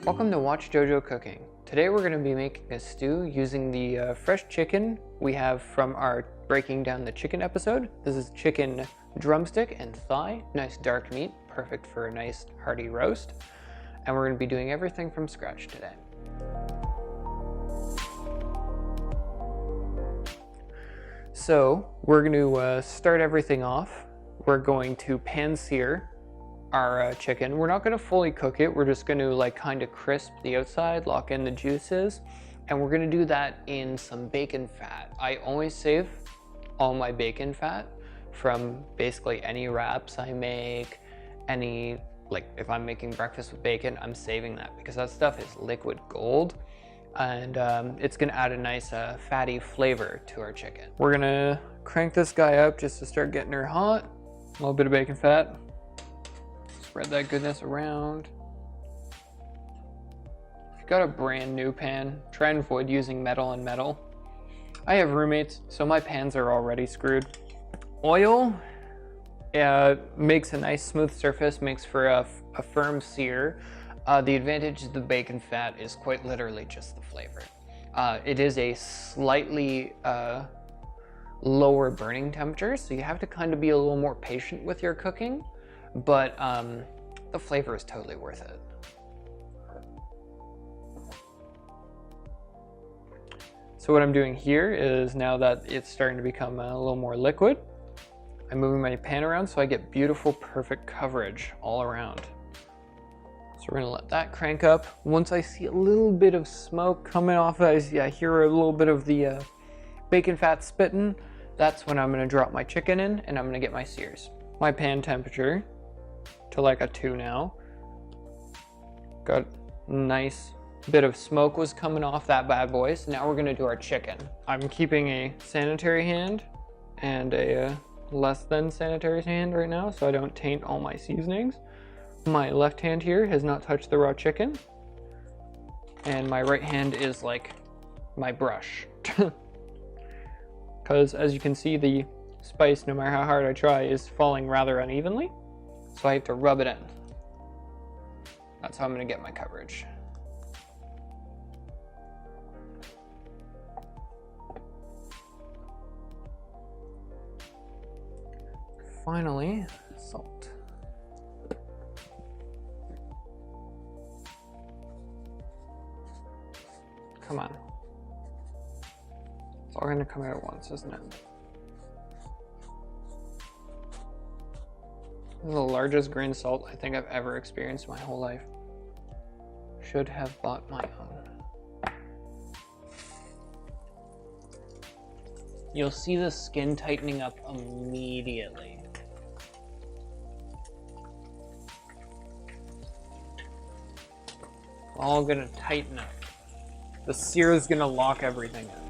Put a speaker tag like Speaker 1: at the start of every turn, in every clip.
Speaker 1: Welcome to WatchJojo Cooking. Today we're going to be making a stew using the fresh chicken we have from our breaking down the chicken episode. This is chicken drumstick and thigh, nice dark meat, perfect for a nice hearty roast. And we're going to be doing everything from scratch today. So we're going to start everything off. We're going to pan sear our chicken. We're not going to fully cook it. We're just going to like kind of crisp the outside, lock in the juices, and we're going to do that in some bacon fat. I always save all my bacon fat from basically any wraps I make, like if I'm making breakfast with bacon, I'm saving that because that stuff is liquid gold, and it's going to add a nice fatty flavor to our chicken. We're going to crank this guy up just to start getting her hot. A little bit of bacon fat. Spread that goodness around. If you've got a brand new pan, try and avoid using metal on metal. I have roommates, so my pans are already screwed. Oil makes a nice smooth surface, makes for a firm sear. The advantage of the bacon fat is quite literally just the flavor. It is a slightly lower burning temperature, so you have to kind of be a little more patient with your cooking. But the flavor is totally worth it. So what I'm doing here is, now that it's starting to become a little more liquid, I'm moving my pan around so I get beautiful, perfect coverage all around. So we're gonna let that crank up. Once I see a little bit of smoke coming off, I hear a little bit of the bacon fat spitting, that's when I'm gonna drop my chicken in and I'm gonna get my sears. My pan temperature to like a 2 now. Got a nice bit of smoke was coming off that bad boy, so now we're gonna do our chicken. I'm keeping a sanitary hand and a less than sanitary hand right now so I don't taint all my seasonings. My left hand here has not touched the raw chicken, and my right hand is like my brush. Because as you can see, the spice, no matter how hard I try, is falling rather unevenly. So I have to rub it in. That's how I'm gonna get my coverage. Finally, salt. Come on. It's all gonna come out at once, isn't it? This is the largest grain of salt I think I've ever experienced in my whole life. Should have bought my own. You'll see the skin tightening up immediately. All gonna tighten up. The sear is gonna lock everything in.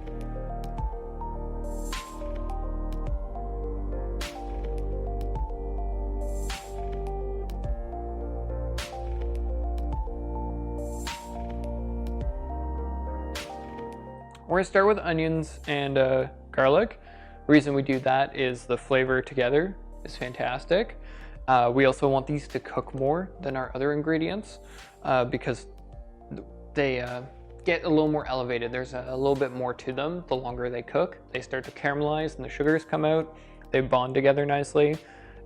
Speaker 1: We're gonna start with onions and garlic. The reason we do that is the flavor together is fantastic. We also want these to cook more than our other ingredients because they get a little more elevated. There's a little bit more to them the longer they cook. They start to caramelize and the sugars come out. They bond together nicely,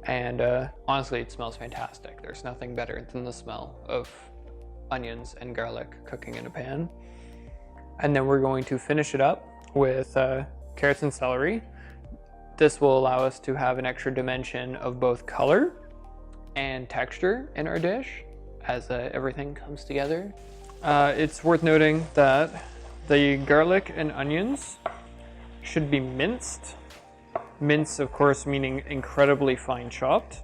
Speaker 1: and honestly, it smells fantastic. There's nothing better than the smell of onions and garlic cooking in a pan. And then we're going to finish it up with carrots and celery. This will allow us to have an extra dimension of both color and texture in our dish as everything comes together. It's worth noting that the garlic and onions should be minced. Minced, of course, meaning incredibly fine chopped.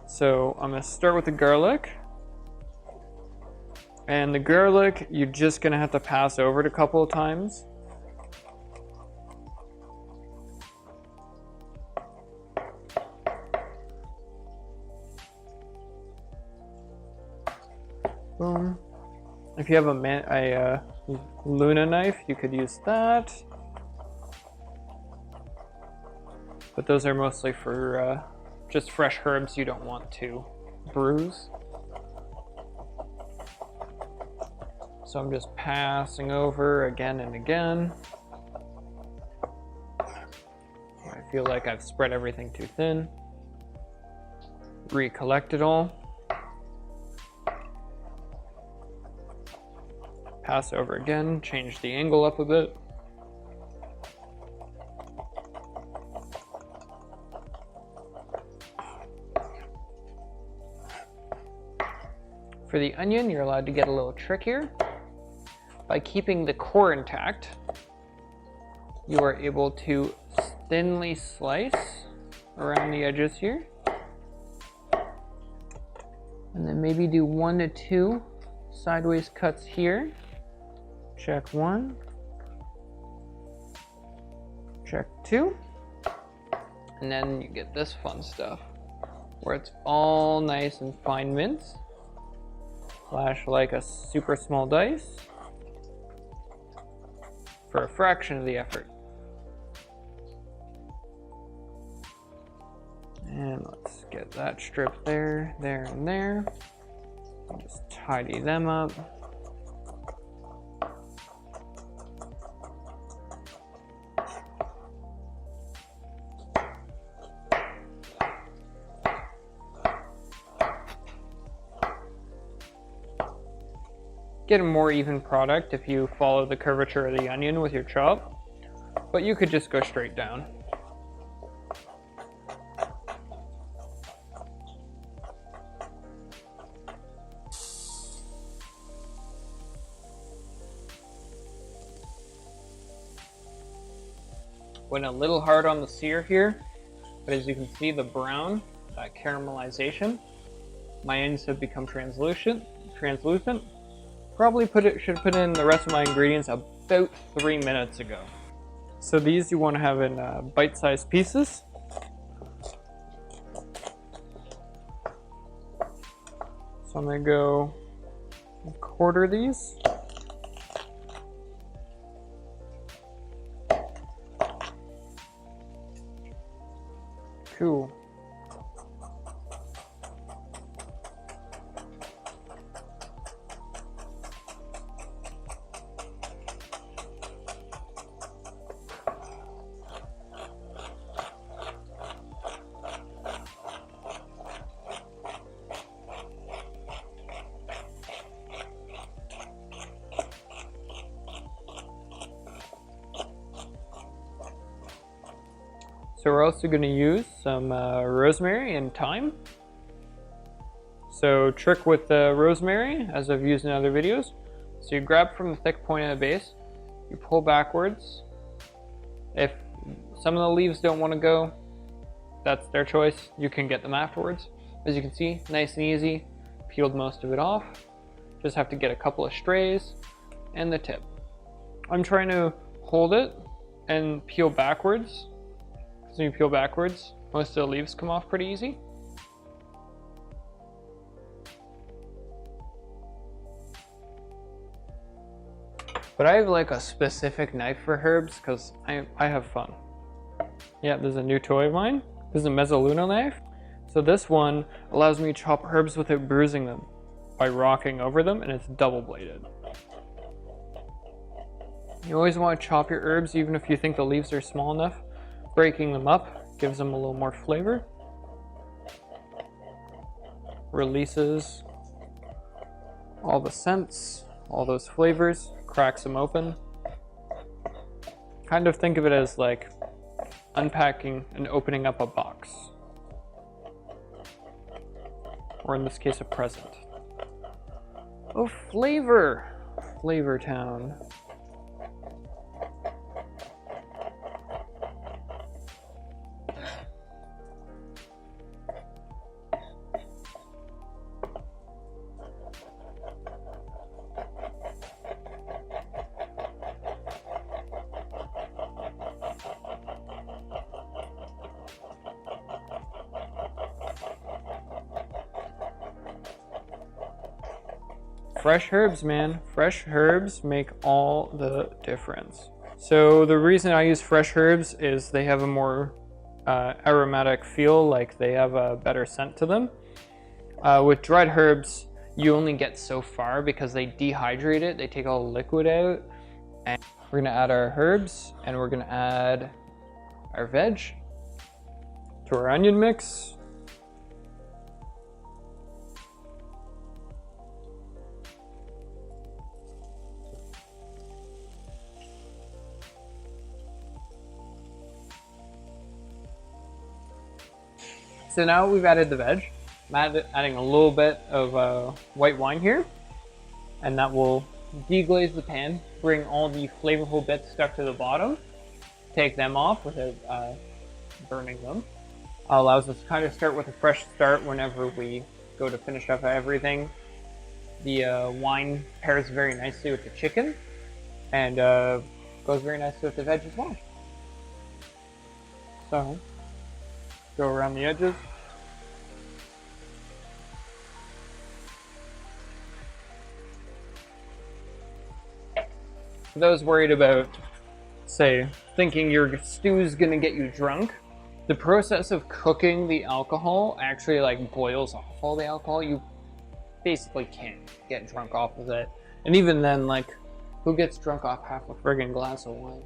Speaker 1: So I'm gonna start with the garlic. And the garlic, you're just gonna have to pass over it a couple of times. Boom. If you have a Luna knife, you could use that. But those are mostly for just fresh herbs you don't want to bruise. So I'm just passing over again and again. I feel like I've spread everything too thin. Recollect it all. Pass over again, change the angle up a bit. For the onion, you're allowed to get a little trickier. By keeping the core intact, you are able to thinly slice around the edges here. And then maybe do 1 to 2 sideways cuts here. Check 1. Check 2. And then you get this fun stuff where it's all nice and fine mince. Slash like a super small dice for a fraction of the effort. And let's get that strip there, there, and there. I'll just tidy them up. Get a more even product if you follow the curvature of the onion with your chop, but you could just go straight down. Went a little hard on the sear here, but as you can see, the brown, that caramelization, my ends have become translucent. Probably should put in the rest of my ingredients about 3 minutes ago. So these you want to have in bite-sized pieces. So I'm going to go quarter these. Cool. So we're also going to use some rosemary and thyme. So trick with the rosemary, as I've used in other videos. So you grab from the thick point of the base, you pull backwards. If some of the leaves don't want to go, that's their choice. You can get them afterwards. As you can see, nice and easy. Peeled most of it off. Just have to get a couple of strays and the tip. I'm trying to hold it and peel backwards. So you peel backwards, most of the leaves come off pretty easy. But I have like a specific knife for herbs because I have fun. Yeah, there's a new toy of mine. This is a Mezzaluna knife. So this one allows me to chop herbs without bruising them by rocking over them, and it's double bladed. You always want to chop your herbs even if you think the leaves are small enough. Breaking them up gives them a little more flavor. Releases all the scents, all those flavors, cracks them open. Kind of think of it as like unpacking and opening up a box. Or in this case, a present. Oh, flavor! Flavor Town. Fresh herbs, man. Fresh herbs make all the difference. So the reason I use fresh herbs is they have a more aromatic feel, like they have a better scent to them. With dried herbs, you only get so far because they dehydrate it, they take all the liquid out. And we're gonna add our herbs, and we're gonna add our veg to our onion mix. So now we've added the veg. I'm adding a little bit of white wine here, and that will deglaze the pan, bring all the flavorful bits stuck to the bottom, take them off without burning them. Allows us to kind of start with a fresh start whenever we go to finish up everything. The wine pairs very nicely with the chicken, and goes very nicely with the veg as well. So, go around the edges. For those worried about, say, thinking your stew's gonna get you drunk, the process of cooking the alcohol actually like boils off all the alcohol. You basically can't get drunk off of it. And even then, like, who gets drunk off half a friggin' glass of wine?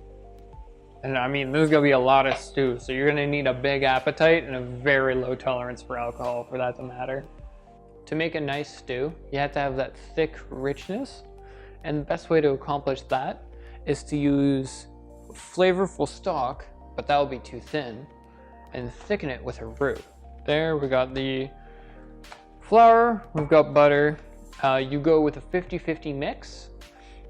Speaker 1: And I mean, there's gonna be a lot of stew, so you're gonna need a big appetite and a very low tolerance for alcohol for that to matter. To make a nice stew, you have to have that thick richness, and the best way to accomplish that is to use flavorful stock, but that will be too thin, and thicken it with a roux. There, we got the flour, we've got butter. You go with a 50-50 mix.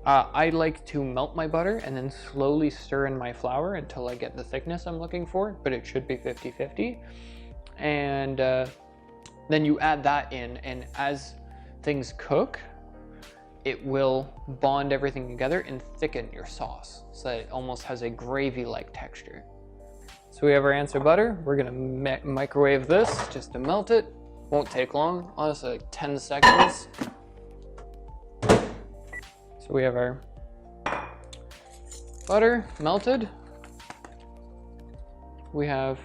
Speaker 1: I like to melt my butter and then slowly stir in my flour until I get the thickness I'm looking for, but it should be 50-50. And then you add that in, and as things cook, it will bond everything together and thicken your sauce so that it almost has a gravy-like texture. So we have our answer butter. We're gonna microwave this just to melt it. Won't take long, honestly, like 10 seconds. So we have our butter melted. We have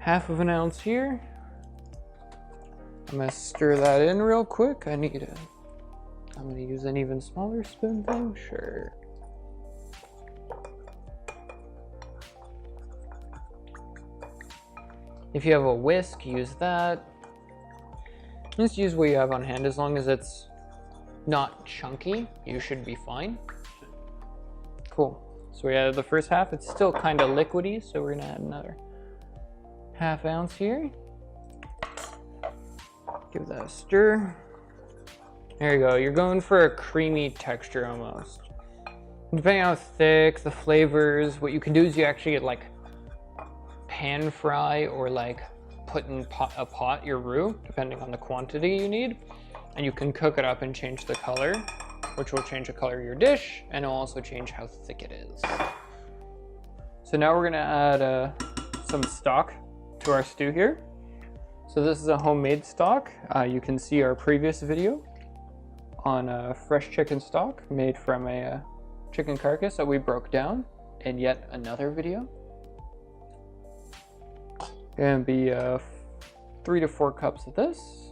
Speaker 1: 1/2 ounce here. I'm gonna stir that in real quick. I'm gonna use an even smaller spoon thing, sure. If you have a whisk, use that. Just use what you have on hand. As long as it's not chunky, you should be fine. Cool. So we added the first half. It's still kind of liquidy, so we're gonna add another 1/2 ounce here. Give that a stir. There you go. You're going for a creamy texture almost. Depending on how thick, the flavors, what you can do is you actually get like pan fry or like put in a pot your roux, depending on the quantity you need. And you can cook it up and change the color, which will change the color of your dish, and it'll also change how thick it is. So now we're gonna add some stock to our stew here. So this is a homemade stock. You can see our previous video on fresh chicken stock made from a chicken carcass that we broke down in yet another video. Gonna be 3 to 4 cups of this.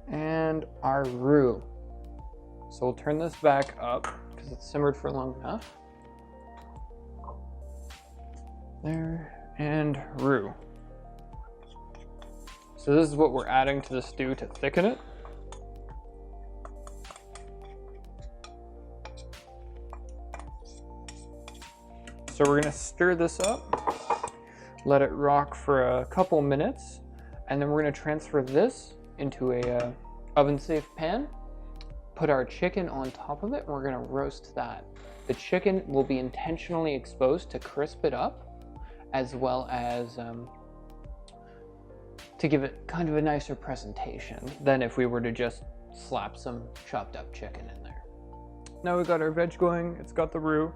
Speaker 1: And our roux. So we'll turn this back up because it's simmered for long enough. There, and roux. So this is what we're adding to the stew to thicken it. So we're gonna stir this up, let it rock for a couple minutes, and then we're gonna transfer this into a oven-safe pan, put our chicken on top of it, and we're gonna roast that. The chicken will be intentionally exposed to crisp it up, as well as to give it kind of a nicer presentation than if we were to just slap some chopped up chicken in there. Now we've got our veg going, it's got the roux.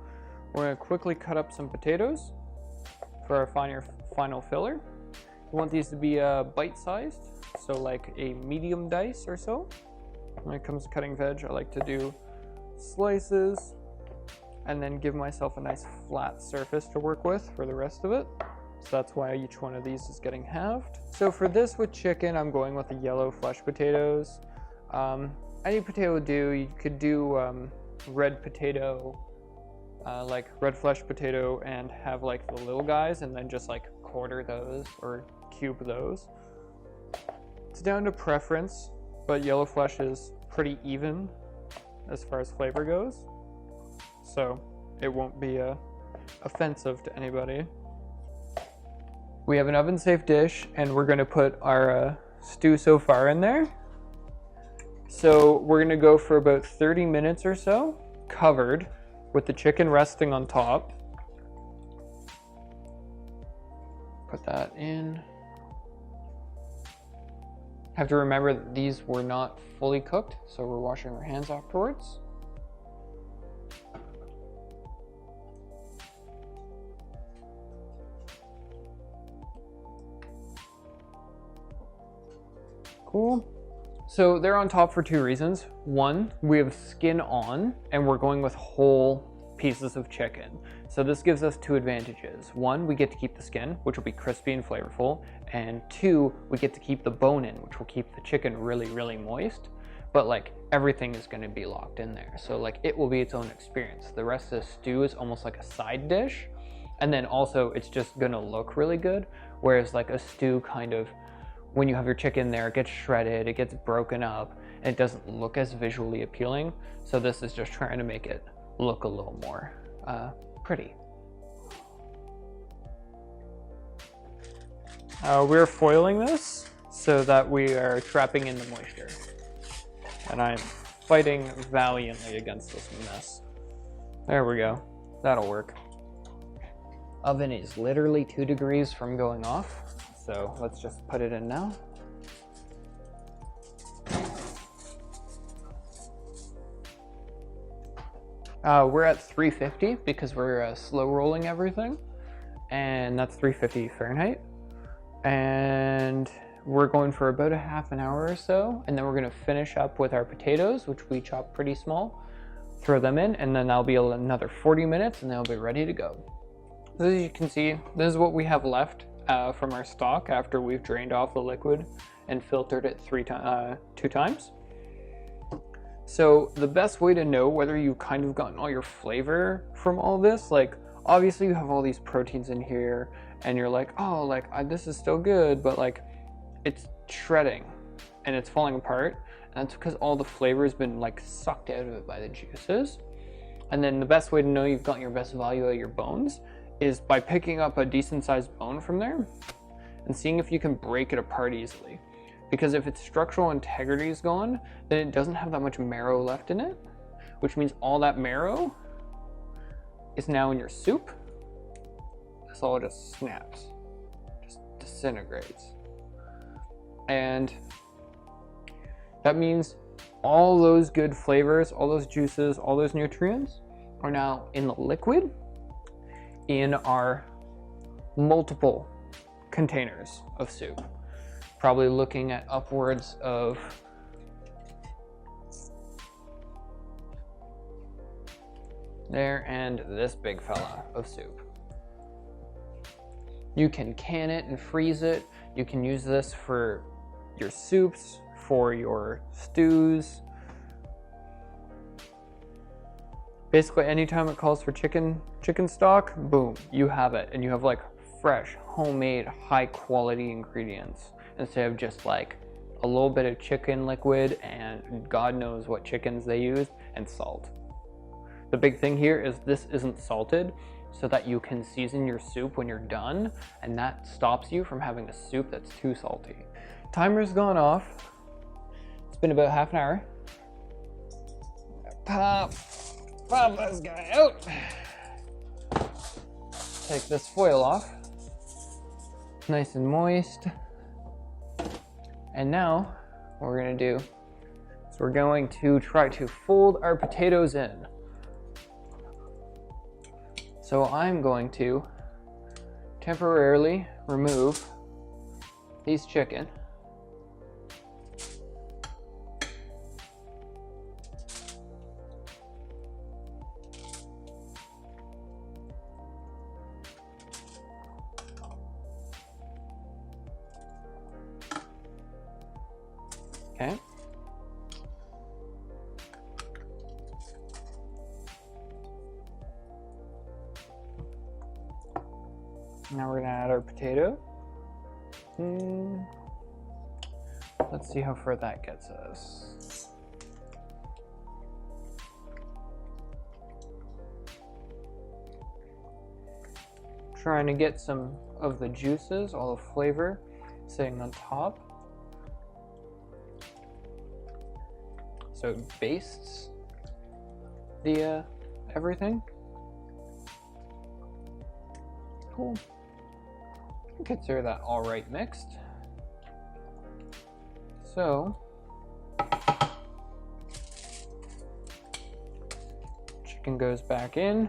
Speaker 1: We're gonna quickly cut up some potatoes for our final filler. We want these to be bite-sized, so like a medium dice or so. When it comes to cutting veg, I like to do slices and then give myself a nice flat surface to work with for the rest of it. So that's why each one of these is getting halved. So for this with chicken, I'm going with the yellow flesh potatoes. Any potato would do. You could do red potato, like red flesh potato, and have like the little guys and then just like quarter those or cube those. It's down to preference, but yellow flesh is pretty even as far as flavor goes. So it won't be offensive to anybody. We have an oven safe dish and we're gonna put our stew so far in there. So we're gonna go for about 30 minutes or so, covered, with the chicken resting on top. Put that in. Have to remember that these were not fully cooked, so we're washing our hands afterwards. Cool. So they're on top for two reasons. One, we have skin on and we're going with whole pieces of chicken. So this gives us two advantages. One, we get to keep the skin, which will be crispy and flavorful. And two, we get to keep the bone in, which will keep the chicken really, really moist. But like everything is gonna be locked in there. So like it will be its own experience. The rest of the stew is almost like a side dish. And then also it's just gonna look really good. Whereas like a stew kind of, when you have your chicken there, it gets shredded, it gets broken up, and it doesn't look as visually appealing. So this is just trying to make it look a little more pretty. We're foiling this so that we are trapping in the moisture. And I'm fighting valiantly against this mess. There we go, that'll work. Oven is literally 2 degrees from going off. So let's just put it in now. We're at 350 because we're slow rolling everything, and that's 350 Fahrenheit. And we're going for about a half an hour or so, and then we're gonna finish up with our potatoes, which we chop pretty small, throw them in, and then that'll be another 40 minutes and they'll be ready to go. So as you can see, this is what we have left from our stock after we've drained off the liquid and filtered it 2 times. So the best way to know whether you've kind of gotten all your flavor from all this, like obviously you have all these proteins in here and you're like, oh, like this is still good, but like it's shredding and it's falling apart. And that's because all the flavor has been like sucked out of it by the juices. And then the best way to know you've gotten your best value out of your bones is by picking up a decent sized bone from there and seeing if you can break it apart easily. Because if its structural integrity is gone, then it doesn't have that much marrow left in it, which means all that marrow is now in your soup. This all just snaps, just disintegrates. And that means all those good flavors, all those juices, all those nutrients are now in the liquid in our multiple containers of soup. Probably looking at upwards of there and this big fella of soup. You can can it and freeze it. You can use this for your soups, for your stews. Basically, anytime it calls for chicken stock, boom, you have it. And you have like fresh, homemade, high quality ingredients instead of just like a little bit of chicken liquid and God knows what chickens they use and salt. The big thing here is this isn't salted so that you can season your soup when you're done, and that stops you from having a soup that's too salty. Timer's gone off. It's been about half an hour. Pop this guy out. Take this foil off. Nice and moist. And now what we're gonna do is we're going to try to fold our potatoes in. So I'm going to temporarily remove these chicken. Okay. Now we're gonna add our potato. Let's see how far that gets us. Trying to get some of the juices, all the flavor sitting on top. So it bastes the everything. Cool. Consider that all right mixed. So chicken goes back in.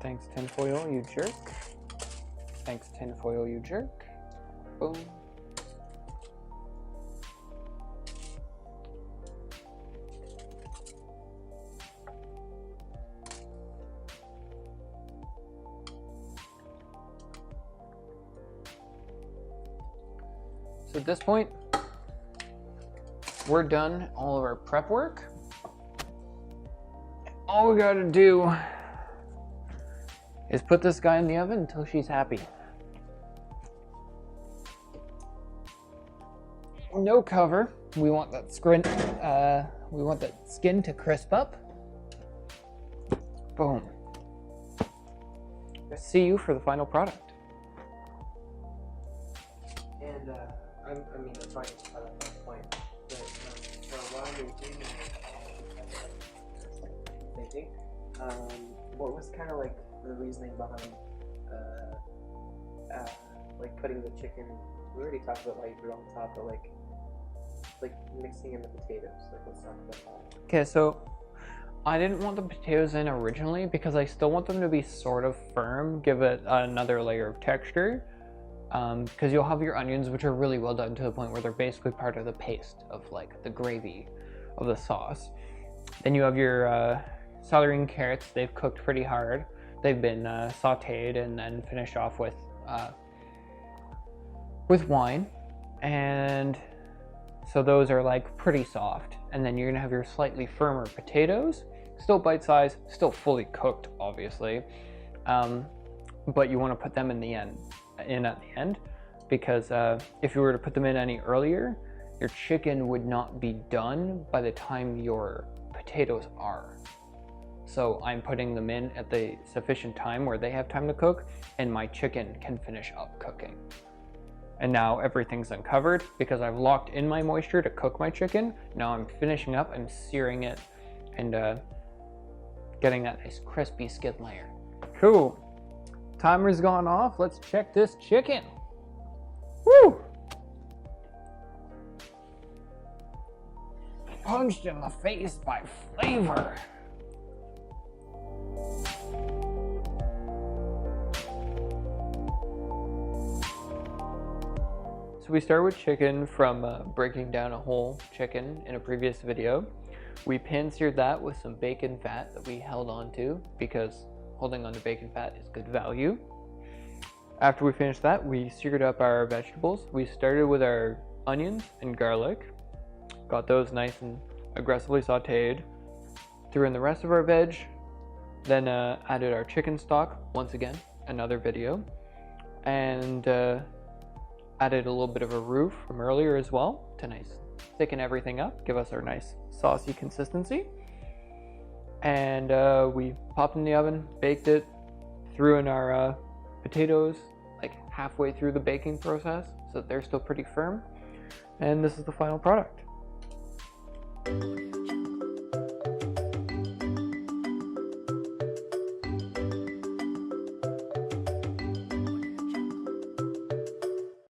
Speaker 1: Thanks tinfoil, you jerk. Thanks tinfoil, you jerk. Boom. So at this point, we're done all of our prep work. All we gotta do is put this guy in the oven until she's happy. No cover. We want that skin. We want that skin to crisp up. Boom. See you for the final product.
Speaker 2: And I mean, that's fine at that point. But so while you're doing thinking, what was kind of like the reasoning behind like putting the chicken? We already talked about why you put it on top, but like mixing in the potatoes. Like, let's talk about that.
Speaker 1: Okay, so I didn't want the potatoes in originally because I still want them to be sort of firm, give it another layer of texture. Because you'll have your onions, which are really well done to the point where they're basically part of the paste of like the gravy of the sauce. Then you have your celery and carrots. They've cooked pretty hard. They've been sauteed and then finished off with wine, and so those are like pretty soft. And then you're gonna have your slightly firmer potatoes, still bite-sized, still fully cooked, obviously, but you want to put them in at the end, because if you were to put them in any earlier, your chicken would not be done by the time your potatoes are. So I'm putting them in at the sufficient time where they have time to cook, and my chicken can finish up cooking. And now everything's uncovered because I've locked in my moisture to cook my chicken. Now I'm finishing up, I'm searing it, and getting that nice crispy skin layer. Cool. Timer's gone off. Let's check this chicken. Woo! Punched in the face by flavor. So we start with chicken from breaking down a whole chicken in a previous video. We pan-seared that with some bacon fat that we held on to because holding on to bacon fat is good value. After we finished that, we seared up our vegetables. We started with our onions and garlic, got those nice and aggressively sauteed, threw in the rest of our veg, then added our chicken stock, once again, another video, and added a little bit of a roux from earlier as well to thicken everything up, give us our nice saucy consistency. And we popped in the oven, baked it, threw in our potatoes like halfway through the baking process so that they're still pretty firm. And this is the final product.